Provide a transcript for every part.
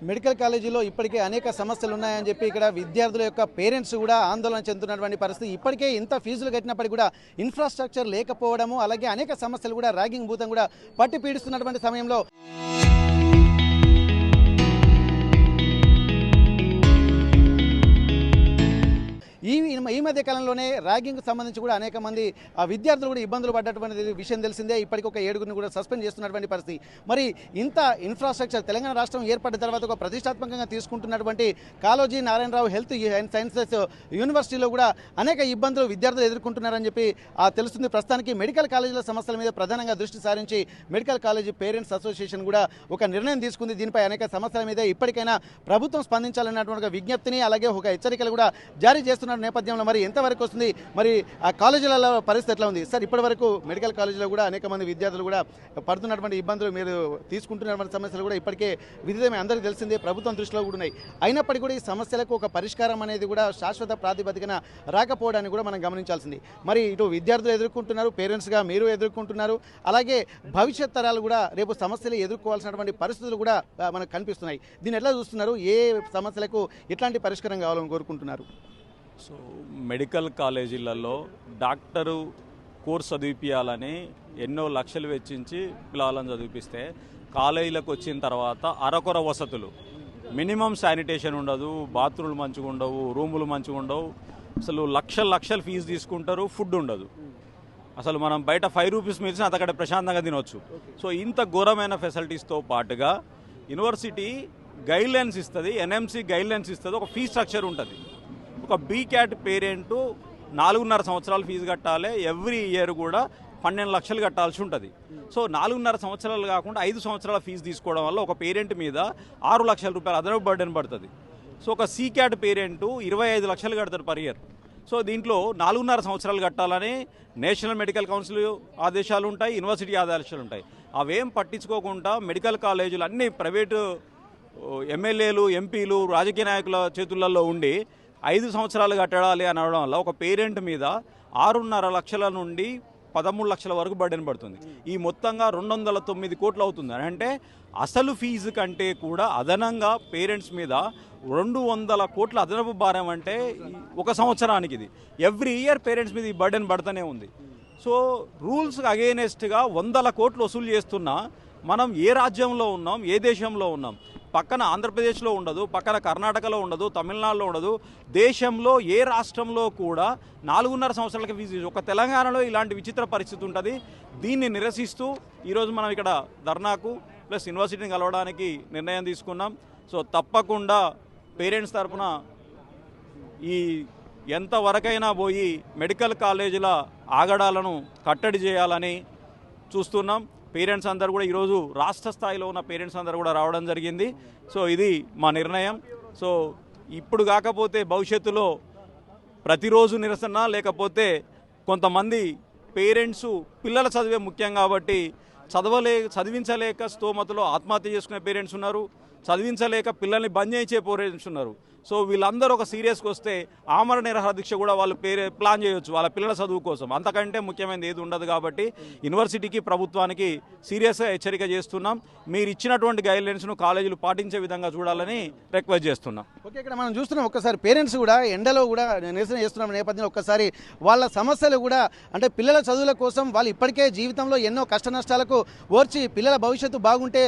Medical కాలేజీలో ఇప్పటికే అనేక సమస్యలు ఉన్నాయని చెప్పి ఇక్కడ విద్యార్థుల యొక్క పేరెంట్స్ కూడా ఆందోళన చెందుతున్నటువంటి పరిస్థితి. ఇప్పటికే ఇంత ఫీజులు కట్టినప్పటికీ కూడా ఇన్ఫ్రాస్ట్రక్చర్ లేకపోవడము, అలాగే అనేక సమస్యలు కూడా ర్యాగింగ్ భూతం కూడా పట్టి పీడిస్తున్నటువంటి సమయంలో ఈ మధ్య కాలంలోనే ర్యాగింగ్కి సంబంధించి కూడా అనేక మంది విద్యార్థులు కూడా ఇబ్బందులు పడ్డటువంటి విషయం తెలిసిందే. ఇప్పటికి ఒక 7గురిని కూడా సస్పెండ్ చేస్తున్నటువంటి పరిస్థితి. మరి ఇంత ఇన్ఫ్రాస్ట్రక్చర్ తెలంగాణ రాష్ట్రం ఏర్పడిన తర్వాత ఒక ప్రతిష్టాత్మకంగా తీసుకుంటున్నటువంటి Kaloji Narayanarao health and sciences యూనివర్సిటీలో కూడా అనేక ఇబ్బందులు విద్యార్థులు ఎదుర్కొంటున్నారని చెప్పి తెలుస్తుంది. ప్రస్తుతానికి మెడికల్ కాలేజీల సమస్యల మీద ప్రధానంగా దృష్టి సారించి మెడికల్ కాలేజీ పేరెంట్స్ అసోసియేషన్ కూడా ఒక నిర్ణయం తీసుకుంది. దీనిపై అనేక సమస్యల మీద ఇప్పటికైనా ప్రభుత్వం స్పందించాలన్నటువంటి విజ్ఞప్తిని, అలాగే ఒక హెచ్చరికలు కూడా జారీ చేస్తున్న నేపథ్యంలో మరి ఎంతవరకు వస్తుంది, మరి ఆ కాలేజీలలో పరిస్థితి ఎట్లా ఉంది సార్? ఇప్పటి వరకు మెడికల్ కాలేజీలో కూడా అనేక మంది విద్యార్థులు కూడా పడుతున్నటువంటి ఇబ్బందులు, మీరు తీసుకుంటున్నటువంటి సమస్యలు కూడా ఇప్పటికే విదితమే అందరికీ తెలిసిందే, ప్రభుత్వం దృష్టిలో కూడా ఉన్నాయి. అయినప్పటికీ కూడా ఈ సమస్యలకు ఒక పరిష్కారం అనేది కూడా శాశ్వత ప్రాతిపదికన రాకపోవడాన్ని కూడా మనం గమనించాల్సింది. మరి ఇటు విద్యార్థులు ఎదుర్కొంటున్నారు, పేరెంట్స్గా మీరు ఎదుర్కొంటున్నారు, అలాగే భవిష్యత్ తరాలు కూడా రేపు సమస్యలు ఎదుర్కోవాల్సినటువంటి పరిస్థితులు కూడా మనకు కనిపిస్తున్నాయి. దీన్ని ఎట్లా చూస్తున్నారు? ఏ సమస్యలకు ఎట్లాంటి పరిష్కారం కావాలని కోరుకుంటున్నారు? సో మెడికల్ కాలేజీలలో డాక్టరు కోర్స్ చదివిపించాలని ఎన్నో లక్షలు వెచ్చించి పిల్లలను చదివిపిస్తే కాలేజీలకు వచ్చిన తర్వాత అరకొర వసతులు, మినిమం శానిటేషన్ ఉండదు, బాత్రూమ్లు మంచిగా ఉండవు, రూములు మంచిగా ఉండవు, అసలు లక్షలు ఫీజు తీసుకుంటారు, ఫుడ్ ఉండదు. అసలు మనం బయట 5 రూపీస్ మీద అంతకంటే ప్రశాంతంగా తినవచ్చు. సో ఇంత ఘోరమైన ఫెసిలిటీస్తో పాటుగా యూనివర్సిటీ గైడ్లైన్స్ ఇస్తుంది, ఎన్ఎంసీ గైడ్లైన్స్ ఇస్తుంది, ఒక ఫీజ్ స్ట్రక్చర్ ఉంటుంది. ఒక బీక్యాట్ పేరెంటు 4.5 సంవత్సరాలు ఫీజు కట్టాలి, ఎవ్రీ ఇయర్ కూడా 12 లక్షలు కట్టాల్సి ఉంటుంది. సో 4.5 సంవత్సరాలు కాకుండా 5 సంవత్సరాల ఫీజు తీసుకోవడం వల్ల ఒక పేరెంట్ మీద 6 లక్షల రూపాయలు అదనపు బర్డెన్ పడుతుంది. సో ఒక సీక్యాట్ పేరెంటు 25 లక్షలు కడతాడు పర్ ఇయర్. సో దీంట్లో 4.5 సంవత్సరాలు కట్టాలని నేషనల్ మెడికల్ కౌన్సిల్ ఆదేశాలు ఉంటాయి, యూనివర్సిటీ ఆదేశాలు ఉంటాయి. అవేం పట్టించుకోకుండా మెడికల్ కాలేజీలు అన్నీ ప్రైవేటు ఎమ్మెల్యేలు, ఎంపీలు, రాజకీయ నాయకుల చేతులలో ఉండి 5 సంవత్సరాలు కట్టడాలి అని అనడం వల్ల ఒక పేరెంట్ మీద 6.5 లక్షల నుండి 13 లక్షల వరకు బర్డెన్ పడుతుంది. ఈ మొత్తంగా 209 కోట్లు అవుతుంది. అంటే అసలు ఫీజు కంటే కూడా అదనంగా పేరెంట్స్ మీద 200 కోట్ల అదనపు భారం. అంటే ఒక సంవత్సరానికి ఇది ఎవ్రీ ఇయర్ పేరెంట్స్ మీద ఈ బర్డెన్ పడుతూనే ఉంది. సో రూల్స్ అగేనెస్ట్గా 100 కోట్లు వసూలు చేస్తున్నా మనం ఏ రాజ్యంలో ఉన్నాం, ఏ దేశంలో ఉన్నాం? పక్కన ఆంధ్రప్రదేశ్లో ఉండదు, పక్కన కర్ణాటకలో ఉండదు, తమిళనాడులో ఉండదు, దేశంలో ఏ రాష్ట్రంలో కూడా 4.5 సంవత్సరాలకి ఫీజు. ఒక తెలంగాణలో ఇలాంటి విచిత్ర పరిస్థితి ఉంటుంది. దీన్ని నిరసిస్తూ ఈరోజు మనం ఇక్కడ ధర్నాకు ప్లస్ యూనివర్సిటీని కలవడానికి నిర్ణయం తీసుకున్నాం. సో తప్పకుండా పేరెంట్స్ తరఫున ఈ ఎంతవరకైనా పోయి మెడికల్ కాలేజీల ఆగడాలను కట్టడి చేయాలని చూస్తున్నాం. పేరెంట్స్ అందరూ కూడా ఈరోజు రాష్ట్ర స్థాయిలో ఉన్న పేరెంట్స్ అందరూ కూడా రావడం జరిగింది. సో ఇది మా నిర్ణయం. సో ఇప్పుడు కాకపోతే భవిష్యత్తులో ప్రతిరోజు నిరసన, లేకపోతే కొంతమంది పేరెంట్స్ పిల్లల చదివే ముఖ్యం కాబట్టి చదివించలేక స్తోమతలో ఆత్మహత్య చేసుకునే పేరెంట్స్ ఉన్నారు, చదివించలేక పిల్లల్ని బంద్ చేయించే పేరెంట్స్ ఉన్నారు. సో వీళ్ళందరూ ఒక సీరియస్కి వస్తే ఆమరణ నిరాహార దీక్ష కూడా వాళ్ళు ప్లాన్ చేయొచ్చు వాళ్ళ పిల్లల చదువు కోసం. అంతకంటే ముఖ్యమైనది ఏది ఉండదు. కాబట్టి యూనివర్సిటీకి, ప్రభుత్వానికి సీరియస్గా హెచ్చరిక చేస్తున్నాం. మీరు ఇచ్చినటువంటి గైడ్లైన్స్ను కాలేజీలు పాటించే విధంగా చూడాలని రిక్వెస్ట్ చేస్తున్నాం. ఓకే, ఇక్కడ మనం చూస్తున్నాం ఒక్కసారి పేరెంట్స్ కూడా ఎండలో కూడా నిరసన చేస్తున్న నేపథ్యంలో ఒక్కసారి వాళ్ళ సమస్యలు కూడా, అంటే పిల్లల చదువుల కోసం వాళ్ళు ఇప్పటికే జీవితంలో ఎన్నో కష్ట నష్టాలకు ఓర్చి పిల్లల భవిష్యత్తు బాగుంటే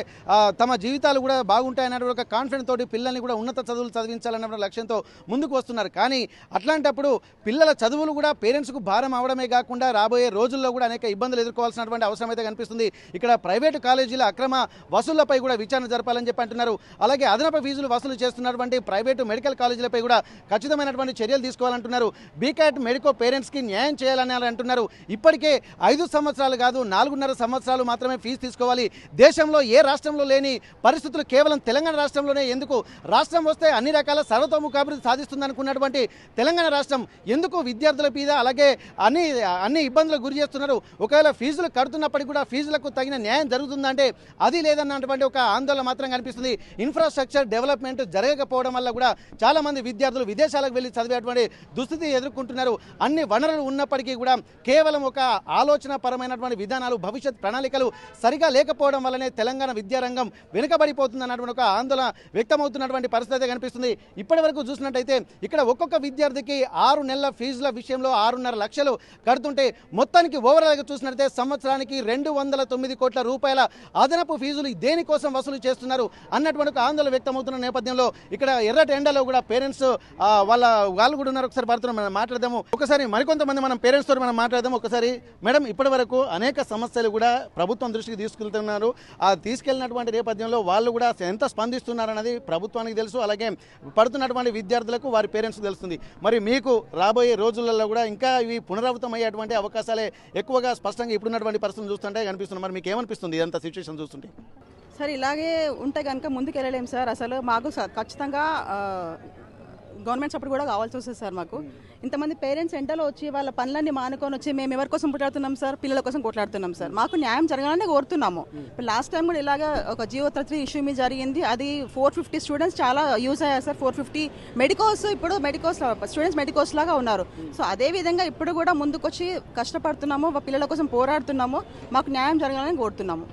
తమ జీవితాలు కూడా బాగుంటాయన్న ఒక కాన్ఫిడెన్స్ తోటి పిల్లల్ని కూడా ఉన్నత చదువులు చదివించాలన్న లక్ష్యంతో ముందుకు వస్తున్నారు. కానీ అట్లాంటప్పుడు పిల్లల చదువులు కూడా పేరెంట్స్కు భారం అవడమే కాకుండా రాబోయే రోజుల్లో కూడా అనేక ఇబ్బందులు ఎదుర్కోవాల్సినటువంటి అవసరం అయితే కనిపిస్తుంది. ఇక్కడ ప్రైవేటు కాలేజీల అక్రమ వసూళ్లపై కూడా విచారణ జరపాలని చెప్పి అంటున్నారు. అలాగే అదనపు ఫీజులు వసూలు చేస్తున్నటువంటి ప్రైవేటు మెడికల్ కాలేజీలపై కూడా ఖచ్చితమైనటువంటి చర్యలు తీసుకోవాలంటున్నారు. బీకాట్ మెడికో పేరెంట్స్కి న్యాయం చేయాలని అంటున్నారు. ఇప్పటికే 5 సంవత్సరాలు కాదు, 4.5 సంవత్సరాలు మాత్రమే ఫీజు తీసుకోవాలి. దేశంలో ఏ రాష్ట్రంలో లేని పరిస్థితులు కేవలం తెలంగాణ రాష్ట్రంలోనే ఎందుకు? రాష్ట్రం వస్తే అన్ని రకాల సర్వతోముఖాభివృద్ధి సాధిస్తుంది అనుకున్నటువంటి తెలంగాణ రాష్ట్రం ఎందుకు విద్యార్థుల మీద అలాగే అన్ని ఇబ్బందులకు గురి చేస్తున్నారు? ఒకవేళ ఫీజులు కడుతున్నప్పటికీ కూడా ఫీజులకు తగిన న్యాయం జరుగుతుందంటే అది లేదన్నటువంటి ఒక ఆందోళన మాత్రం కనిపిస్తుంది. ఇన్ఫ్రాస్ట్రక్చర్ డెవలప్మెంట్ జరగకపోవడం వల్ల కూడా చాలా మంది విద్యార్థులు విదేశాలకు వెళ్ళి చదివేటువంటి దుస్థితి ఎదుర్కొంటున్నారు. అన్ని వనరులు ఉన్నప్పటికీ కూడా కేవలం ఒక ఆలోచన పరమైనటువంటి విధానాలు, భవిష్యత్ ప్రణాళికలు సరిగా లేకపోవడం వల్లనే తెలంగాణ విద్యారంగం వెనుకబడిపోతుంది అన్నటువంటి ఒక ఆందోళన వ్యక్తమవుతున్నటువంటి పరిస్థితి కనిపిస్తుంది. ఇప్పటి వరకు చూసినట్టయితే ఇక్కడ ఒక్కొక్క విద్యార్థికి 6 నెలల ఫీజుల విషయంలో 6.5 లక్షలు కడుతుంటే మొత్తానికి ఓవరాల్గా చూసినట్టయితే సంవత్సరానికి 209 కోట్ల రూపాయల అదనపు ఫీజులు దేనికోసం వసూలు చేస్తున్నారు అన్నటువంటి ఒక ఆందోళన వ్యక్తమవుతున్న నేపథ్యంలో ఇక్కడ ఎర్రటి ఎండలో కూడా పేరెంట్స్ వాళ్ళు కూడా ఉన్నారు. ఒకసారి వారితో మనం మాట్లాడదాము. ఒకసారి మరికొంతమంది మనం పేరెంట్స్ తో మనం మాట్లాడదాము. ఒకసారి మేడం, ఇప్పటి వరకు అనేక సమస్యలు కూడా ప్రభుత్వం దృష్టికి తీసుకెళ్తున్నారు. ఆ తీసుకెళ్లినటువంటి నేపథ్యంలో వాళ్ళు కూడా ఎంత స్పందిస్తున్నారన్నది ప్రభుత్వానికి తెలుసు, అలాగే పడుతున్నటువంటి విద్యార్థులకు వారి పేరెంట్స్కి తెలుస్తుంది. మరి మీకు రాబోయే రోజులలో కూడా ఇంకా ఇవి పునరావృతం అయ్యేటువంటి అవకాశాలే ఎక్కువగా స్పష్టంగా ఇప్పుడున్నటువంటి పరిస్థితులు చూస్తుంటే కనిపిస్తుంది. మరి మీకు ఏమనిపిస్తుంది ఇదంతా సిచ్యువేషన్ చూస్తుంటే? సార్, ఇలాగే ఉంటే కనుక ముందుకు వెళ్ళలేము సార్. అసలు మాకు ఖచ్చితంగా గవర్నమెంట్ సపోర్ట్ కూడా కావాల్సి వస్తుంది సార్. మాకు ఇంతమంది పేరెంట్స్ ఎండలో వచ్చి వాళ్ళ పనులన్నీ మానుకొని వచ్చి మేము ఎవరి కోసం కొట్లాడుతున్నాం సార్? పిల్లల కోసం కొట్లాడుతున్నాం సార్. మాకు న్యాయం జరగాలని కోరుతున్నాము. లాస్ట్ టైం కూడా ఇలాగా ఒక GO33 ఇష్యూ మీద జరిగింది. అది 450 స్టూడెంట్స్ చాలా యూజ్ అయ్యారు సార్. 450 మెడికోస్, ఇప్పుడు మెడికోస్ స్టూడెంట్స్ మెడికోస్ లాగా ఉన్నారు. సో అదే విధంగా ఇప్పుడు కూడా ముందుకొచ్చి కష్టపడుతున్నాము, పిల్లల కోసం పోరాడుతున్నాము. మాకు న్యాయం జరగాలని కోరుతున్నాము.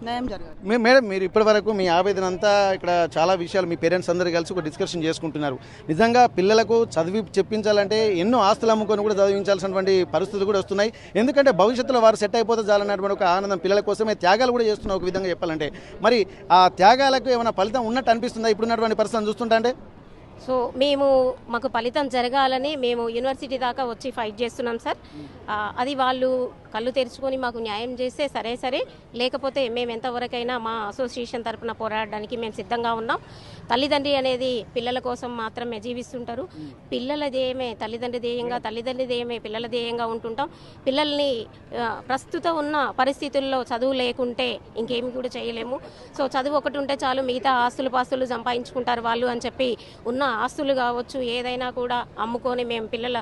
న్యాయం జరగాలి. మేడం, మీరు ఇప్పటి వరకు మీ ఆవేదన అంతా ఇక్కడ చాలా విషయాలు మీ పేరెంట్స్ అందరూ కలిసి ఒక డిస్కషన్ చేసుకుంటున్నారు. నిజంగా పిల్లలకు చదివి చెప్పించాలంటే ఎన్నో ఆస్తులు అమ్ముకొని కూడా చదివించాల్సినటువంటి పరిస్థితులు కూడా వస్తున్నాయి. ఎందుకంటే భవిష్యత్తులో వారు సెట్ అయిపోతే చాలన్నటువంటి ఒక ఆనందం పిల్లల కోసమే త్యాగాలు కూడా చేస్తున్నారు ఒక విధంగా చెప్పాలంటే. మరి ఆ త్యాగాలకు ఏమైనా ఫలితం ఉన్నట్టు అనిపిస్తుందా ఇప్పుడున్నటువంటి పరిస్థితిని చూస్తుంటే? సో మాకు ఫలితం జరగాలని మేము యూనివర్సిటీ దాకా వచ్చి ఫైట్ చేస్తున్నాం సార్. అది వాళ్ళు కళ్ళు తెరుచుకొని మాకు న్యాయం చేస్తే సరే, లేకపోతే మేము ఎంతవరకైనా మా అసోసియేషన్ తరఫున పోరాడడానికి మేము సిద్ధంగా ఉన్నాం. తల్లిదండ్రి అనేది పిల్లల కోసం మాత్రమే జీవిస్తుంటారు. పిల్లల ధ్యేయమే తల్లిదండ్రి ధ్యేయంగా, తల్లిదండ్రి ధ్యేయమే పిల్లల ధ్యేయంగా ఉంటుంటాం. పిల్లల్ని ప్రస్తుతం ఉన్న పరిస్థితుల్లో చదువు లేకుంటే ఇంకేమి కూడా చేయలేము. సో చదువు ఒకటి ఉంటే చాలు, మిగతా ఆస్తులు పాస్తులు సంపాదించుకుంటారు వాళ్ళు అని చెప్పి ఉన్న ఆస్తులు కావచ్చు ఏదైనా కూడా అమ్ముకొని మేము పిల్లల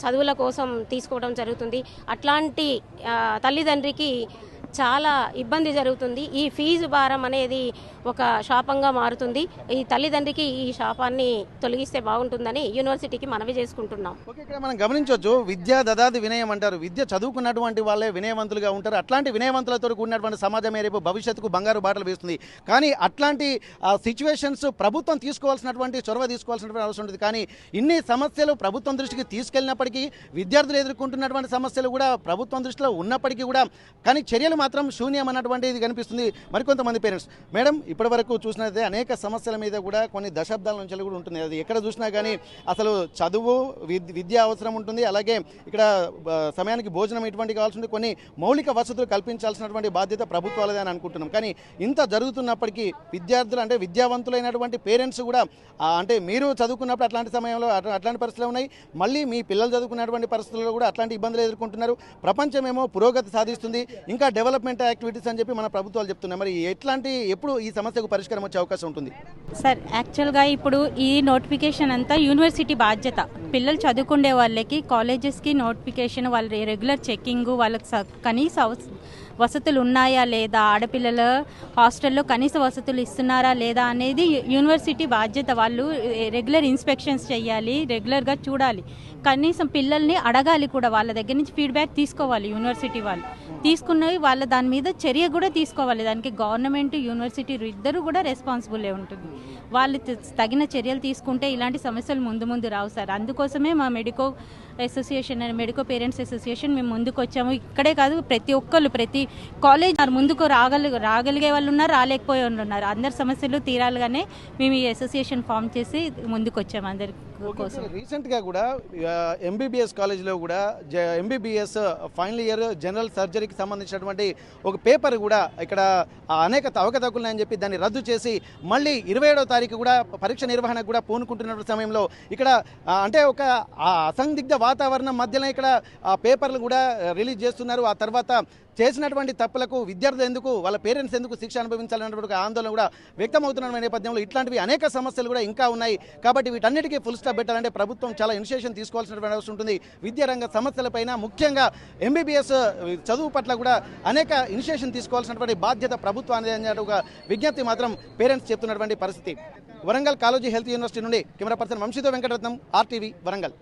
చదువుల కోసం తీసుకోవడం జరుగుతుంది. అట్లాంటి తల్లిదండ్రికి చాలా ఇబ్బంది జరుగుతుంది. ఈ ఫీజు భారం అనేది ఒక శాపంగా మారుతుంది. ఈ తల్లిదండ్రికి ఈ శాపాన్ని తొలగిస్తే బాగుంటుందని యూనివర్సిటీకి మనవి చేసుకుంటున్నాం. ఓకే, ఇక్కడ మనం గమనించవచ్చు, విద్యా దదాది వినయం అంటారు. విద్య చదువుకున్నటువంటి వాళ్ళే వినయవంతులుగా ఉంటారు. అట్లాంటి వినయవంతులతో కూడినటువంటి సమాజమే రేపు భవిష్యత్తుకు బంగారు బాటలు వేస్తుంది. కానీ అట్లాంటి సిచ్యువేషన్స్ ప్రభుత్వం తీసుకోవాల్సినటువంటి చొరవ తీసుకోవాల్సినటువంటి అవసరం ఉంటుంది. కానీ ఇన్ని సమస్యలు ప్రభుత్వం దృష్టికి తీసుకెళ్ళినప్పటికీ, విద్యార్థులు ఎదుర్కొంటున్నటువంటి సమస్యలు కూడా ప్రభుత్వం దృష్టిలో ఉన్నప్పటికీ కూడా కానీ చర్యలు మాత్రం శూన్యం అన్నటువంటిది కనిపిస్తుంది మరికొంతమంది పేరెంట్స్. మేడం, ఇప్పటి వరకు చూసినట్లయితే అనేక సమస్యల మీద కూడా కొన్ని దశాబ్దాల నుంచి కూడా ఉంటుంది. అది ఎక్కడ చూసినా కానీ అసలు చదువు, విద్య అవసరం ఉంటుంది. అలాగే ఇక్కడ సమయానికి భోజనం ఇటువంటి కావాల్సి ఉంటుంది. కొన్ని మౌలిక వసతులు కల్పించాల్సినటువంటి బాధ్యత ప్రభుత్వాలదే అని అనుకుంటున్నాం. కానీ ఇంత జరుగుతున్నప్పటికీ విద్యార్థులు అంటే విద్యావంతులైనటువంటి పేరెంట్స్ కూడా అంటే మీరు చదువుకున్నప్పుడు అట్లాంటి సమయంలో అట్లాంటి పరిస్థితులు ఉన్నాయి, మళ్ళీ మీ పిల్లలు చదువుకున్నటువంటి పరిస్థితుల్లో కూడా అట్లాంటి ఇబ్బందులు ఎదుర్కొంటున్నారు. ప్రపంచమేమో పురోగతి సాధిస్తుంది, ఇంకా డెవలప్మెంట్ యాక్టివిటీస్ అని చెప్పి మన ప్రభుత్వాలు చెప్తున్నాయి. మరి ఎప్పుడు ఈ సమస్యకు పరిష్కారం వచ్చే అవకాశం ఉంటుంది? సార్, యాక్చువల్గా ఇప్పుడు ఈ నోటిఫికేషన్ అంతా యూనివర్సిటీ బాధ్యత. పిల్లలు చదువుకునే వాళ్ళకి కాలేజెస్కి నోటిఫికేషన్, వాళ్ళ రెగ్యులర్ చెక్కింగ్, వాళ్ళకి కనీస వసతులు ఉన్నాయా లేదా, ఆడపిల్లల హాస్టల్లో కనీస వసతులు ఇస్తున్నారా లేదా అనేది యూనివర్సిటీ బాధ్యత. వాళ్ళు రెగ్యులర్ ఇన్స్పెక్షన్స్ చేయాలి, రెగ్యులర్గా చూడాలి, కనీసం పిల్లల్ని అడగాలి కూడా, వాళ్ళ దగ్గర నుంచి ఫీడ్బ్యాక్ తీసుకోవాలి. యూనివర్సిటీ వాళ్ళు తీసుకున్నవి వాళ్ళ దాని మీద చర్య కూడా తీసుకోవాలి. దానికి గవర్నమెంట్, యూనివర్సిటీ ఇద్దరు కూడా రెస్పాన్సిబులే ఉంటుంది. వాళ్ళు తగిన చర్యలు తీసుకుంటే ఇలాంటి సమస్యలు ముందు రావు సార్. అందుకోసమే మా మెడికో పేరెంట్స్ అసోసియేషన్ మేము ముందుకు వచ్చాము. ఇక్కడే కాదు, ప్రతి ఒక్కళ్ళు ప్రతి కాలేజ్ ముందుకు రాగలిగే వాళ్ళు ఉన్నారు, రాలేకపోయే వాళ్ళు ఉన్నారు. అందరి సమస్యలు తీరాలుగానే మేము ఈ అసోసియేషన్ ఫామ్ చేసి ముందుకు వచ్చాము అందరి కోసం. రీసెంట్గా కూడా MBBS కాలేజ్లో కూడా MBBS ఫైనల్ ఇయర్ జనరల్ సర్జరీకి సంబంధించినటువంటి ఒక పేపర్ కూడా ఇక్కడ అనేక అవకతవకలున్నాయని చెప్పి దాన్ని రద్దు చేసి మళ్ళీ 27వ తారీఖు కూడా పరీక్ష నిర్వహణకు కూడా పూనుకుంటున్న సమయంలో ఇక్కడ అంటే ఒక అసందిగ్ధ వాతావరణం మధ్యలో ఇక్కడ పేపర్లు కూడా రిలీజ్ చేస్తున్నారు. ఆ తర్వాత చేసినటువంటి తప్పులకు విద్యార్థులు ఎందుకు వాళ్ళ పేరెంట్స్ ఎందుకు శిక్ష అనుభవించాలన్నటువంటి ఆందోళన కూడా వ్యక్తమవుతున్న నేపథ్యంలో ఇట్లాంటివి అనేక సమస్యలు కూడా ఇంకా ఉన్నాయి. కాబట్టి వీటన్నిటికీ ఫుల్ స్టాప్ పెట్టాలంటే ప్రభుత్వం చాలా ఇనిషియేషన్ తీసుకోవాల్సినటువంటి అవసరం ఉంటుంది. విద్యారంగ సమస్యలపైన ముఖ్యంగా ఎంబీబీఎస్ చదువు పట్ల కూడా అనేక ఇనిషియేషన్ తీసుకోవాల్సినటువంటి బాధ్యత ప్రభుత్వానికి అనే ఒక విజ్ఞప్తి మాత్రం పేరెంట్స్ చెప్తున్నటువంటి పరిస్థితి. వరంగల్ కాళోజీ హెల్త్ యూనివర్సిటీ నుండి కెమెరా పర్సన్ వంశీతో వెంకటరత్నం, RTV వరంగల్.